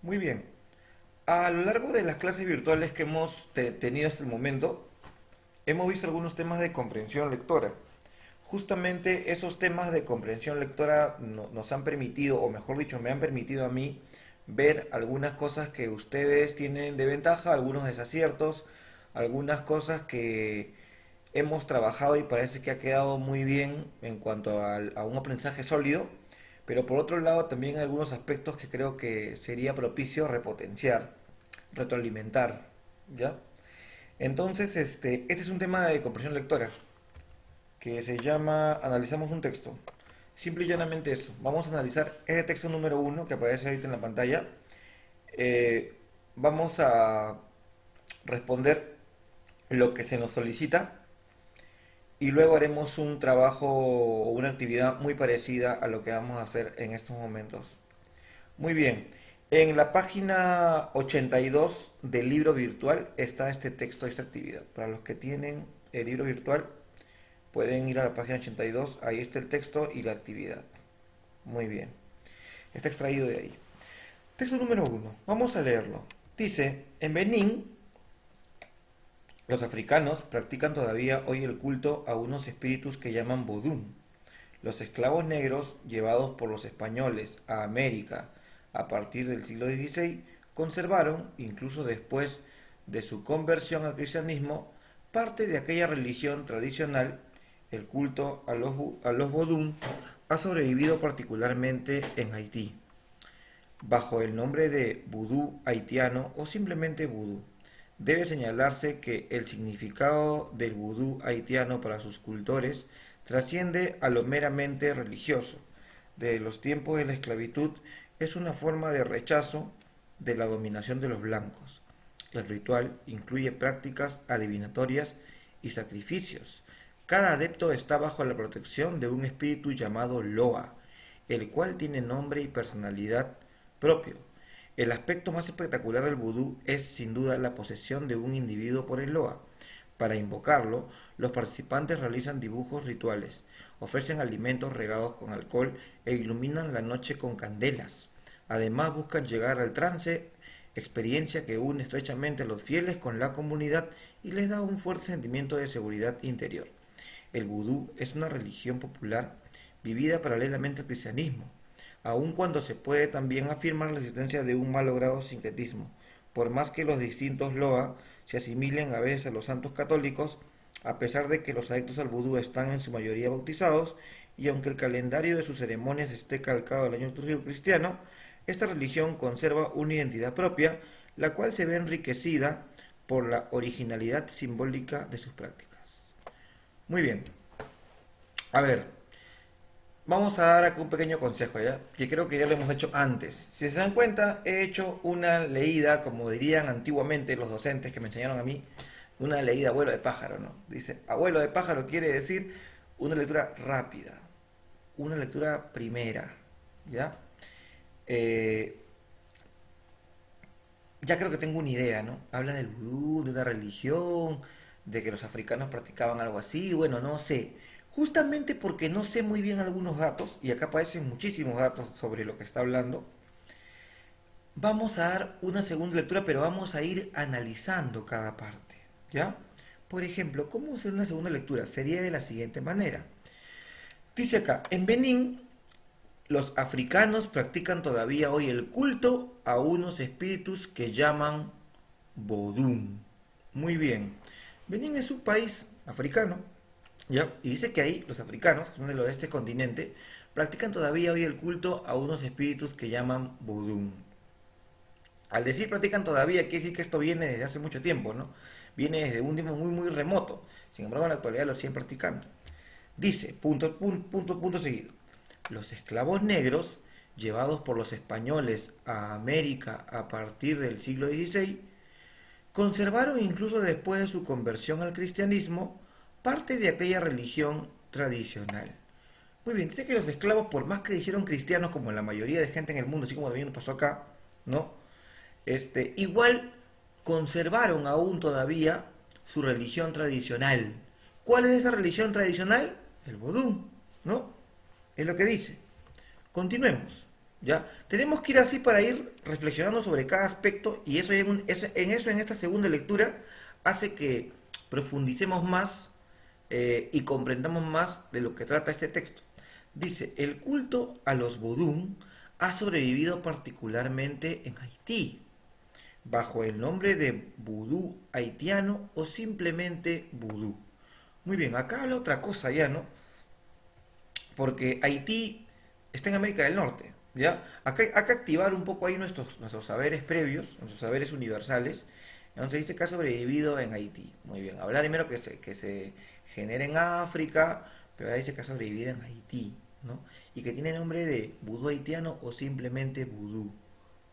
Muy bien. A lo largo de las clases virtuales que hemos tenido hasta el momento, hemos visto algunos temas de comprensión lectora. Justamente esos temas de comprensión lectora nos han permitido, o mejor dicho, me han permitido a mí ver algunas cosas que ustedes tienen de ventaja, algunos desaciertos, algunas cosas que hemos trabajado y parece que ha quedado muy bien en cuanto a un aprendizaje sólido, pero por otro lado también hay algunos aspectos que creo que sería propicio repotenciar, retroalimentar, ¿ya? Entonces, este es un tema de comprensión lectora que se llama Analizamos un texto. Simple y llanamente eso. Vamos a analizar ese texto número uno que aparece ahorita en la pantalla. Vamos a responder lo que se nos solicita y luego haremos un trabajo o una actividad muy parecida a lo que vamos a hacer en estos momentos. Muy bien. En la página 82 del libro virtual está este texto, esta actividad. Para los que tienen el libro virtual, pueden ir a la página 82, ahí está el texto y la actividad. Muy bien. Está extraído de ahí. Texto número uno. Vamos a leerlo. Dice, en Benín, los africanos practican todavía hoy el culto a unos espíritus que llaman vodú. Los esclavos negros, llevados por los españoles a América a partir del siglo XVI, conservaron, incluso después de su conversión al cristianismo, parte de aquella religión tradicional. El culto a los vodú ha sobrevivido particularmente en Haití, bajo el nombre de vudú haitiano o simplemente vudú. Debe señalarse que el significado del vudú haitiano para sus cultores trasciende a lo meramente religioso. Desde los tiempos de la esclavitud es una forma de rechazo de la dominación de los blancos. El ritual incluye prácticas adivinatorias y sacrificios. Cada adepto está bajo la protección de un espíritu llamado Loa, el cual tiene nombre y personalidad propio. El aspecto más espectacular del vudú es sin duda la posesión de un individuo por el Loa. Para invocarlo, los participantes realizan dibujos rituales, ofrecen alimentos regados con alcohol e iluminan la noche con candelas. Además buscan llegar al trance, experiencia que une estrechamente a los fieles con la comunidad y les da un fuerte sentimiento de seguridad interior. El vudú es una religión popular vivida paralelamente al cristianismo, aun cuando se puede también afirmar la existencia de un malogrado sincretismo, por más que los distintos Loa se asimilen a veces a los santos católicos, a pesar de que los adeptos al vudú están en su mayoría bautizados, y aunque el calendario de sus ceremonias esté calcado al año litúrgico cristiano, esta religión conserva una identidad propia, la cual se ve enriquecida por la originalidad simbólica de sus prácticas. Muy bien, a ver, vamos a dar aquí un pequeño consejo, ¿ya? Que creo que ya lo hemos hecho antes. Si se dan cuenta, he hecho una leída, como dirían antiguamente los docentes que me enseñaron a mí, una leída abuelo de pájaro, ¿no? Dice, abuelo de pájaro quiere decir una lectura rápida, una lectura primera, ¿ya? Eh, ya creo que tengo una idea, ¿no? Habla del vudú, de una religión, de que los africanos practicaban algo así, bueno, no sé. Justamente porque no sé muy bien algunos datos, y acá aparecen muchísimos datos sobre lo que está hablando, vamos a dar una segunda lectura, pero vamos a ir analizando cada parte, ¿ya? Por ejemplo, ¿cómo hacer una segunda lectura? Sería de la siguiente manera. Dice acá, en Benín los africanos practican todavía hoy el culto a unos espíritus que llaman vodú. Muy bien. Benín es un país africano, ¿ya? Y dice que ahí los africanos, que son del oeste continente, practican todavía hoy el culto a unos espíritus que llaman vodú. Al decir practican todavía, quiere decir que esto viene desde hace mucho tiempo, ¿no? Viene desde un tiempo muy, muy remoto. Sin embargo, en la actualidad lo siguen practicando. Dice, punto, punto, punto, punto seguido. Los esclavos negros, llevados por los españoles a América a partir del siglo XVI, conservaron incluso después de su conversión al cristianismo parte de aquella religión tradicional. Muy bien, dice que los esclavos, por más que dijeron cristianos como la mayoría de gente en el mundo, así como también nos pasó acá, ¿no? Igual conservaron aún todavía su religión tradicional. ¿Cuál es esa religión tradicional? El vodú, ¿no? Es lo que dice. Continuemos. ¿Ya? Tenemos que ir así para ir reflexionando sobre cada aspecto y en esta segunda lectura hace que profundicemos más y comprendamos más de lo que trata este texto. Dice, el culto a los vodún ha sobrevivido particularmente en Haití, bajo el nombre de vudú haitiano o simplemente vudú. Muy bien, acá habla otra cosa ya, ¿no? Porque Haití está en América del Norte, ¿ya? Acá hay que activar un poco ahí nuestros saberes previos, nuestros saberes universales. Entonces dice que ha sobrevivido en Haití. Muy bien, hablar primero que se genera en África, pero ahora dice que ha sobrevivido en Haití, ¿no? Y que tiene nombre de vudú haitiano o simplemente vudú.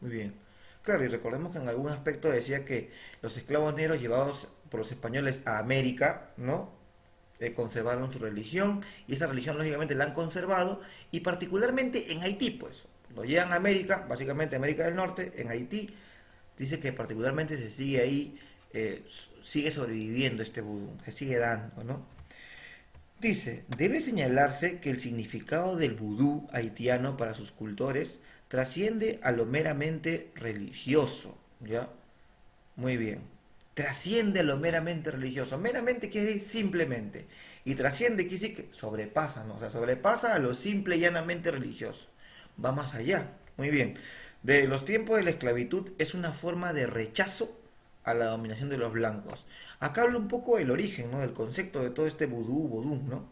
Muy bien. Claro, y recordemos que en algún aspecto decía que los esclavos negros llevados por los españoles a América, ¿no? Conservaron su religión y esa religión lógicamente la han conservado y particularmente en Haití, pues lo llevan a América, básicamente América del Norte, en Haití, dice que particularmente se sigue ahí, sigue sobreviviendo este vudú, se sigue dando, ¿no? Dice, debe señalarse que el significado del vudú haitiano para sus cultores trasciende a lo meramente religioso, ¿ya? Muy bien. Trasciende a lo meramente religioso. Meramente quiere decir simplemente. Y trasciende quiere decir que sobrepasa, ¿no? O sea, sobrepasa a lo simple y llanamente religioso. Va más allá. Muy bien. De los tiempos de la esclavitud es una forma de rechazo a la dominación de los blancos. Acá habla un poco del origen, ¿no? Del concepto de todo este vodú, ¿no?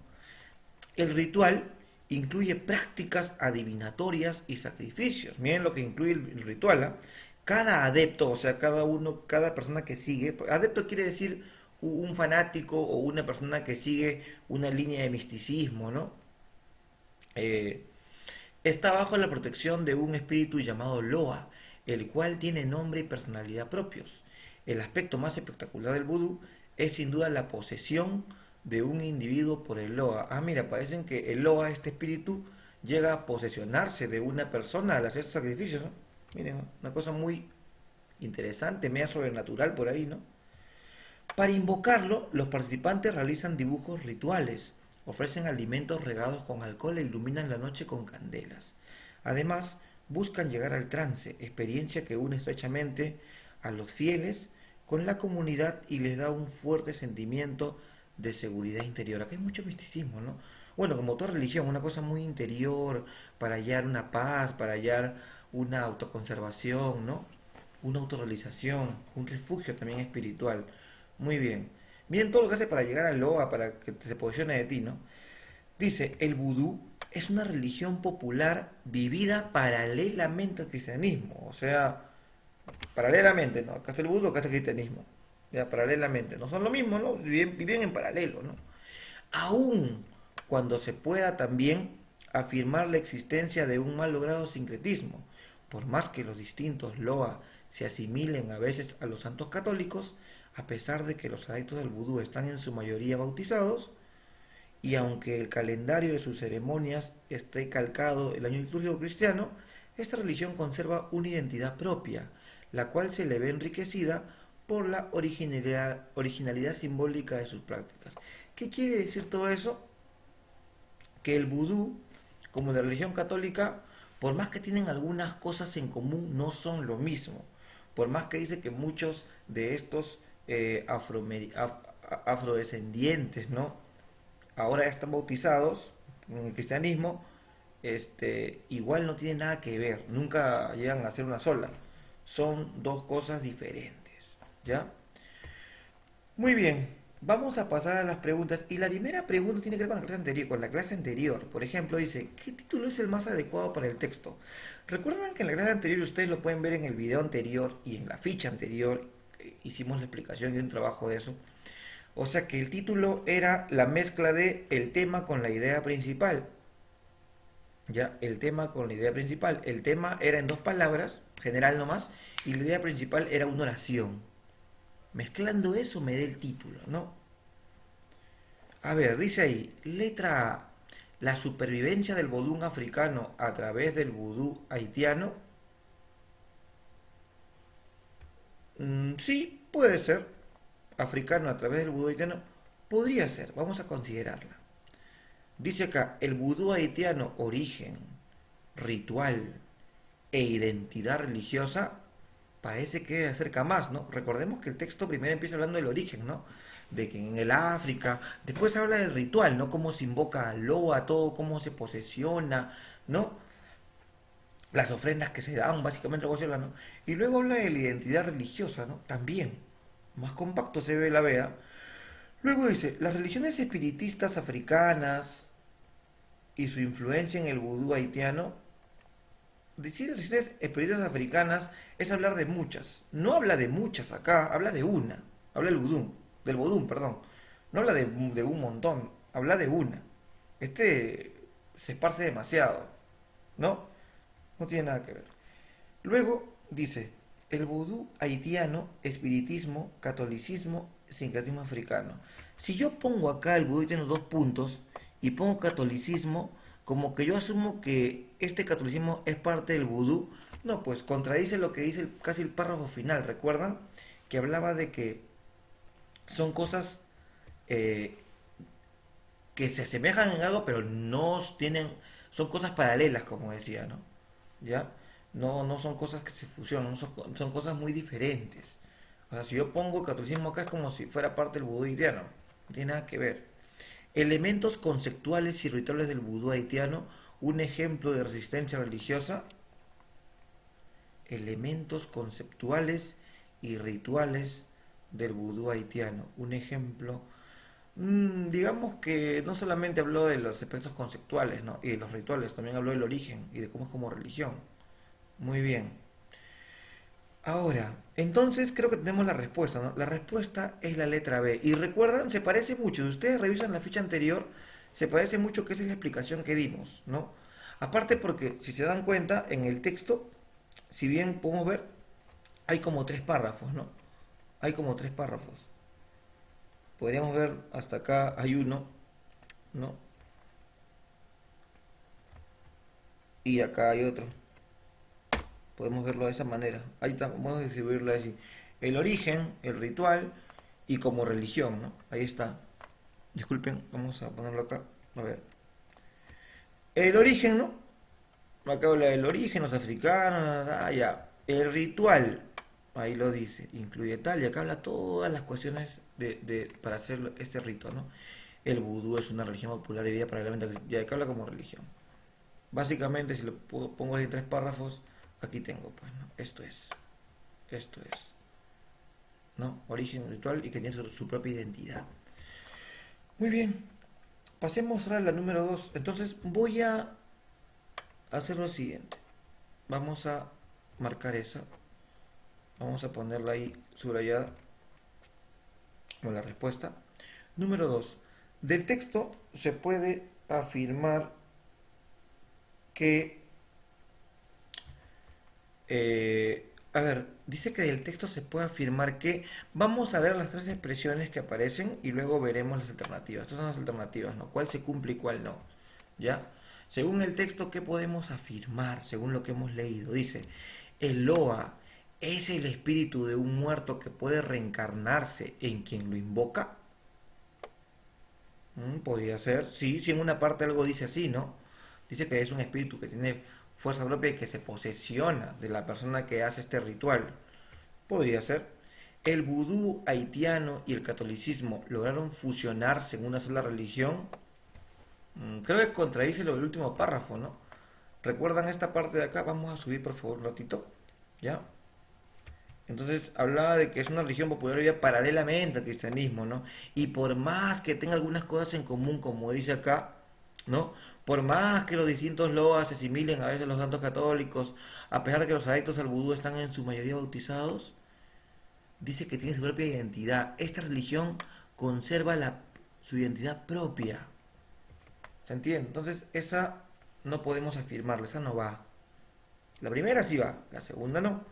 El ritual incluye prácticas adivinatorias y sacrificios. Miren lo que incluye el ritual, ¿ah? Cada adepto, o sea, cada persona que sigue, adepto quiere decir un fanático o una persona que sigue una línea de misticismo, ¿no? Eh, Está bajo la protección de un espíritu llamado Loa, el cual tiene nombre y personalidad propios. El aspecto más espectacular del vudú es sin duda la posesión de un individuo por el Loa. Ah, mira, parecen que el Loa, este espíritu, llega a posesionarse de una persona al hacer sacrificios, ¿no? Miren, ¿no? Una cosa muy interesante, media sobrenatural por ahí, ¿no? Para invocarlo, los participantes realizan dibujos rituales, ofrecen alimentos regados con alcohol e iluminan la noche con candelas. Además, buscan llegar al trance, experiencia que une estrechamente a los fieles con la comunidad y les da un fuerte sentimiento de seguridad interior. Acá hay mucho misticismo, ¿no? Bueno, como toda religión, una cosa muy interior, para hallar una paz, para hallar una autoconservación, ¿no? Una autorrealización, un refugio también espiritual. Muy bien. Miren todo lo que hace para llegar al Loa, para que se posicione de ti, ¿no? Dice, el vudú es una religión popular vivida paralelamente al cristianismo. O sea, paralelamente, ¿no? Acá está el vudú, acá está el cristianismo. Ya, paralelamente. No son lo mismo, ¿no? Viven en paralelo, ¿no? Aún cuando se pueda también afirmar la existencia de un mal logrado sincretismo. Por más que los distintos Loa se asimilen a veces a los santos católicos, a pesar de que los adeptos del vudú están en su mayoría bautizados, y aunque el calendario de sus ceremonias esté calcado el año litúrgico cristiano, esta religión conserva una identidad propia, la cual se le ve enriquecida por la originalidad simbólica de sus prácticas. ¿Qué quiere decir todo eso? Que el vudú, como la religión católica, por más que tienen algunas cosas en común, no son lo mismo. Por más que dice que muchos de estos afrodescendientes, ¿no? Ahora ya están bautizados en el cristianismo, igual no tienen nada que ver, nunca llegan a ser una sola. Son dos cosas diferentes, ¿ya? Muy bien, vamos a pasar a las preguntas. Y la primera pregunta tiene que ver con la clase anterior. Con la clase anterior. Por ejemplo, dice, ¿qué título es el más adecuado para el texto? Recuerdan que en la clase anterior, ustedes lo pueden ver en el video anterior y en la ficha anterior, hicimos la explicación y un trabajo de eso. O sea que el título era la mezcla de el tema con la idea principal. Ya, el tema con la idea principal. El tema era en dos palabras, general nomás, y la idea principal era una oración. Mezclando eso me dé el título, ¿no? A ver, dice ahí, letra A, la supervivencia del vodú africano a través del vudú haitiano. Sí, puede ser. Africano a través del vudú haitiano. Podría ser, vamos a considerarla. Dice acá, el vudú haitiano, origen, ritual, e identidad religiosa, parece que se acerca más, ¿no? Recordemos que el texto primero empieza hablando del origen, ¿no? De que en el África, después habla del ritual, ¿no? Cómo se invoca al Loa, todo, cómo se posesiona, ¿no? Las ofrendas que se dan, básicamente lo que se habla, ¿no? Y luego habla de la identidad religiosa, ¿no? También, más compacto se ve la vea. Luego dice, las religiones espiritistas africanas y su influencia en el vudú haitiano. Decir religiones espiritistas africanas es hablar de muchas. No habla de muchas acá, habla de una. Habla del vodú, perdón. No habla de un montón, habla de una. Este se esparce demasiado, ¿no? No tiene nada que ver. Luego dice, el vudú haitiano, espiritismo, catolicismo, sincretismo africano. Si yo pongo acá el vudú tiene dos puntos y pongo catolicismo, como que yo asumo que este catolicismo es parte del vudú, no, pues contradice lo que dice casi el párrafo final. ¿Recuerdan? Que hablaba de que son cosas eh, que se asemejan en algo, pero no tienen, son cosas paralelas, como decía, ¿no? ¿Ya? No, no son cosas que se fusionan, no son cosas muy diferentes. O sea, si yo pongo el catolicismo acá es como si fuera parte del vudú haitiano, no tiene nada que ver. Elementos conceptuales y rituales del vudú haitiano, un ejemplo de resistencia religiosa. Elementos conceptuales y rituales del vudú haitiano, un ejemplo. Digamos que no solamente habló de los aspectos conceptuales, ¿no? Y de los rituales, también habló del origen y de cómo es como religión. Muy bien. Ahora, entonces creo que tenemos la respuesta, ¿no? La respuesta es la letra B. Y recuerdan, se parece mucho. Si ustedes revisan la ficha anterior, se parece mucho que esa es la explicación que dimos, ¿no? Aparte porque, si se dan cuenta, en el texto, si bien podemos ver, hay como tres párrafos, ¿no? Hay como tres párrafos. Podríamos ver hasta acá hay uno, ¿no? Y acá hay otro. Podemos verlo de esa manera. Ahí podemos distribuirlo así. El origen, el ritual y como religión, ¿no? Ahí está. Disculpen, vamos a ponerlo acá. A ver. El origen, ¿no? Acá habla del origen, los africanos, ya. El ritual, ahí lo dice, incluye tal, y acá habla todas las cuestiones para hacer este rito, ¿no? El vudú es una religión popular y vida paralelamente, ya acá habla como religión. Básicamente, si lo pongo así en tres párrafos, aquí tengo, pues, ¿no? Esto es, ¿no? Origen ritual y que tiene su propia identidad. Muy bien, pasemos ahora a la número 2. Entonces voy a hacer lo siguiente. Vamos a marcar esa. Vamos a ponerla ahí subrayada con la respuesta. Número 2. Del texto se puede afirmar que a ver, dice que del texto se puede afirmar que vamos a ver las tres expresiones que aparecen y luego veremos las alternativas. Estas son las alternativas, ¿no? ¿Cuál se cumple y cuál no? ¿Ya? Según el texto, ¿qué podemos afirmar? Según lo que hemos leído. Dice, el Loa es el espíritu de un muerto que puede reencarnarse en quien lo invoca. Podría ser, sí, si en una parte algo dice así, ¿no? Dice que es un espíritu que tiene fuerza propia y que se posesiona de la persona que hace este ritual. Podría ser. El vudú haitiano y el catolicismo lograron fusionarse en una sola religión. Creo que contradice lo del último párrafo, ¿no? ¿Recuerdan esta parte de acá? Vamos a subir por favor un ratito. ¿Ya? Entonces hablaba de que es una religión popular vivida paralelamente al cristianismo, ¿no? Y por más que tenga algunas cosas en común, como dice acá, ¿no? Por más que los distintos loas se asimilen a veces a los santos católicos, a pesar de que los adeptos al vudú están en su mayoría bautizados, dice que tiene su propia identidad. Esta religión conserva su identidad propia. ¿Se entiende? Entonces esa no podemos afirmarla, esa no va. La primera sí va, la segunda no.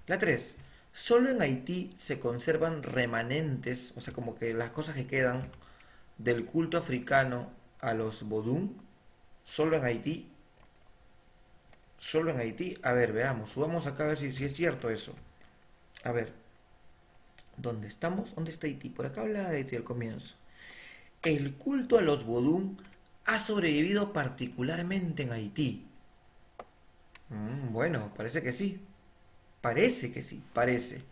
La 3. Solo en Haití se conservan remanentes, o sea, como que las cosas que quedan del culto africano a los vodú. Solo en Haití. Solo en Haití. A ver, veamos. Subamos acá a ver si es cierto eso. A ver. ¿Dónde estamos? ¿Dónde está Haití? Por acá habla de Haití al comienzo. El culto a los vodú ha sobrevivido particularmente en Haití. Bueno, parece que sí. Parece que sí, parece.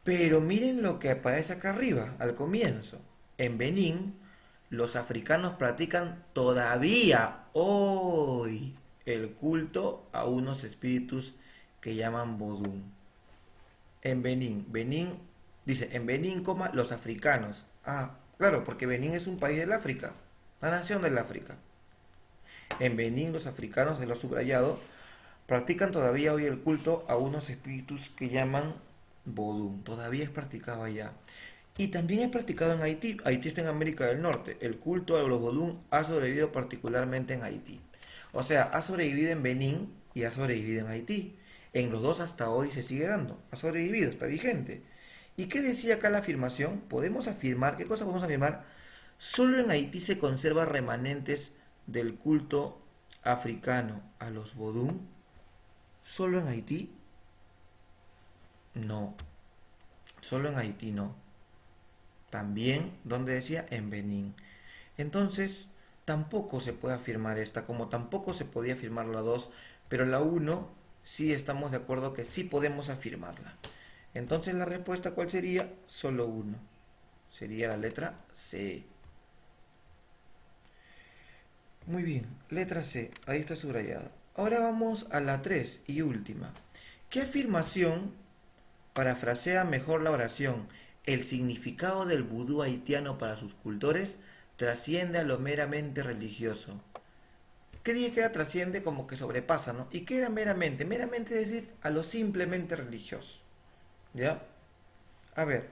Pero miren lo que aparece acá arriba, al comienzo. En Benín, los africanos practican todavía hoy el culto a unos espíritus que llaman vodú. En Benín, Benín, dice, en Benín, coma, los africanos. Ah, claro, porque Benín es un país del África, la nación del África. En Benín, los africanos, de lo subrayado, practican todavía hoy el culto a unos espíritus que llaman vodú. Todavía es practicado allá. Y también es practicado en Haití. Haití está en América del Norte. El culto a los vodú ha sobrevivido particularmente en Haití. O sea, ha sobrevivido en Benín y ha sobrevivido en Haití. En los dos hasta hoy se sigue dando. Ha sobrevivido, está vigente. ¿Y qué decía acá la afirmación? Podemos afirmar, ¿qué cosa podemos afirmar? Solo en Haití se conservan remanentes del culto africano a los vodú. ¿Solo en Haití? No, solo en Haití no. También, donde decía, en Benín. Entonces, tampoco se puede afirmar esta, como tampoco se podía afirmar la 2, pero la uno sí estamos de acuerdo que sí podemos afirmarla. Entonces, la respuesta, ¿cuál sería? Solo uno. Sería la letra C. Muy bien, letra C, ahí está subrayada. Ahora vamos a la 3 y última. ¿Qué afirmación parafrasea mejor la oración? El significado del vudú haitiano para sus cultores trasciende a lo meramente religioso. ¿Qué dije que era trasciende? Como que sobrepasa, ¿no? ¿Y qué era meramente? Meramente es decir, a lo simplemente religioso. ¿Ya? A ver,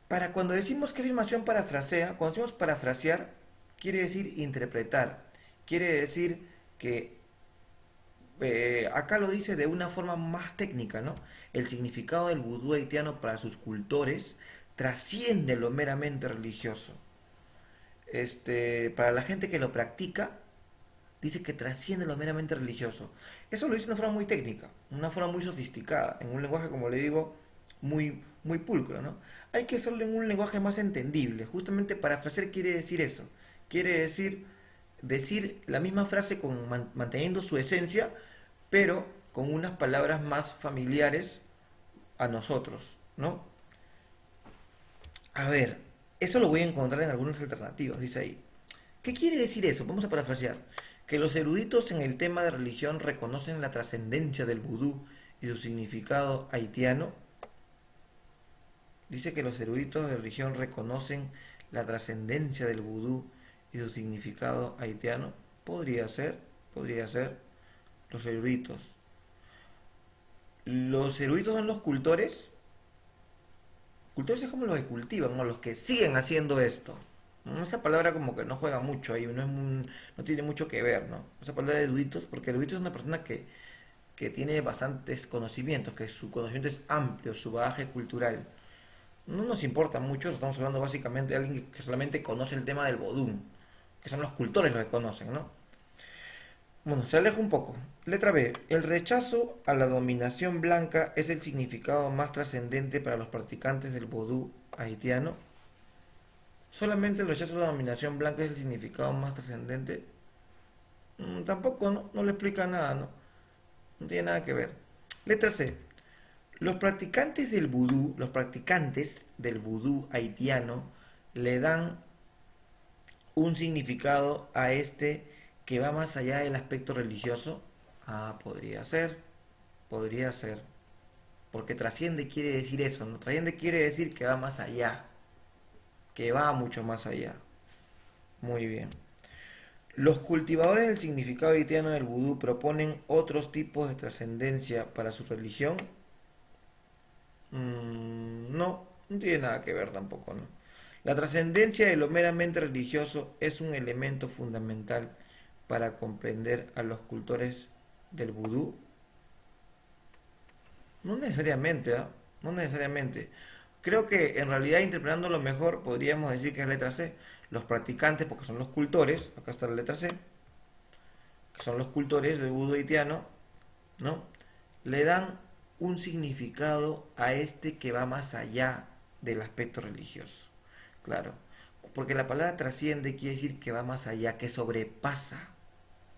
para cuando decimos que afirmación parafrasea, cuando decimos parafrasear, quiere decir interpretar. Quiere decir que acá lo dice de una forma más técnica, ¿no? El significado del vudú haitiano para sus cultores trasciende lo meramente religioso. Para la gente que lo practica, dice que trasciende lo meramente religioso. Eso lo dice de una forma muy técnica, una forma muy sofisticada, en un lenguaje, como le digo, muy pulcro, ¿no? Hay que hacerlo en un lenguaje más entendible. Justamente parafrasear quiere decir eso. Quiere decir la misma frase manteniendo su esencia, pero con unas palabras más familiares a nosotros, ¿no? A ver, eso lo voy a encontrar en algunas alternativas, dice ahí. ¿Qué quiere decir eso? Vamos a parafrasear. Que los eruditos en el tema de religión reconocen la trascendencia del vudú y su significado haitiano. Dice que los eruditos de religión reconocen la trascendencia del vudú y su significado haitiano. Podría ser los eruditos. Los eruditos son los cultores. Cultores es como los que cultivan, o los que siguen haciendo esto. Esa palabra como que no juega mucho ahí, no tiene mucho que ver, ¿no? Esa palabra de eruditos, porque erudito es una persona que tiene bastantes conocimientos, que su conocimiento es amplio, su bagaje cultural. No nos importa mucho, estamos hablando básicamente de alguien que solamente conoce el tema del vodú, que son los cultores los que conocen, ¿no? Bueno, se aleja un poco. Letra B. El rechazo a la dominación blanca es el significado más trascendente para los practicantes del vodú haitiano. Solamente el rechazo a la dominación blanca es el significado más trascendente. Tampoco, no le explica nada, ¿no? No tiene nada que ver. Letra C. Los practicantes del vudú haitiano le dan un significado a este que va más allá del aspecto religioso. Ah, podría ser. Porque trasciende quiere decir eso, ¿no? Trasciende quiere decir que va más allá, que va mucho más allá. Muy bien. Los cultivadores del significado haitiano del vudú proponen otros tipos de trascendencia para su religión. No tiene nada que ver tampoco, ¿no? La trascendencia de lo meramente religioso es un elemento fundamental para comprender a los cultores del vudú. No necesariamente, ¿ah? No necesariamente. Creo que en realidad interpretándolo mejor podríamos decir que es letra C. Los practicantes, porque son los cultores, acá está la letra C, que son los cultores del vudú haitiano, ¿no? Le dan un significado a este que va más allá del aspecto religioso. Claro, porque la palabra trasciende quiere decir que va más allá, que sobrepasa,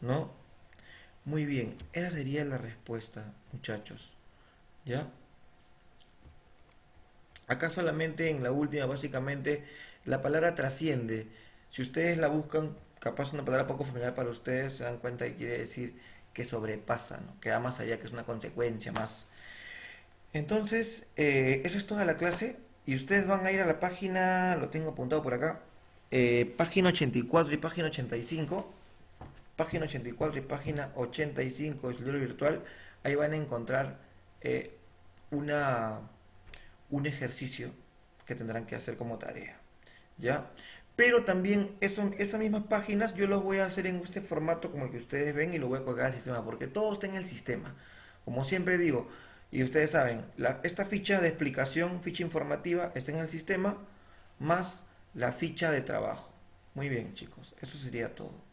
¿no? Muy bien, esa sería la respuesta, muchachos. ¿Ya? Acá solamente en la última, básicamente, la palabra trasciende. Si ustedes la buscan, capaz una palabra poco familiar para ustedes, se dan cuenta que quiere decir que sobrepasa, ¿no? Que va más allá, que es una consecuencia más. Entonces, eso es toda la clase. Y ustedes van a ir a la página, lo tengo apuntado por acá, página 84 y página 85. Página 84 y página 85 de su libro virtual. Ahí van a encontrar eh, una un ejercicio que tendrán que hacer como tarea, ¿ya? Pero también esas mismas páginas yo los voy a hacer en este formato como el que ustedes ven y lo voy a colgar al sistema, porque todo está en el sistema. Como siempre digo, y ustedes saben, esta ficha de explicación, ficha informativa, está en el sistema, más la ficha de trabajo. Muy bien, chicos, eso sería todo.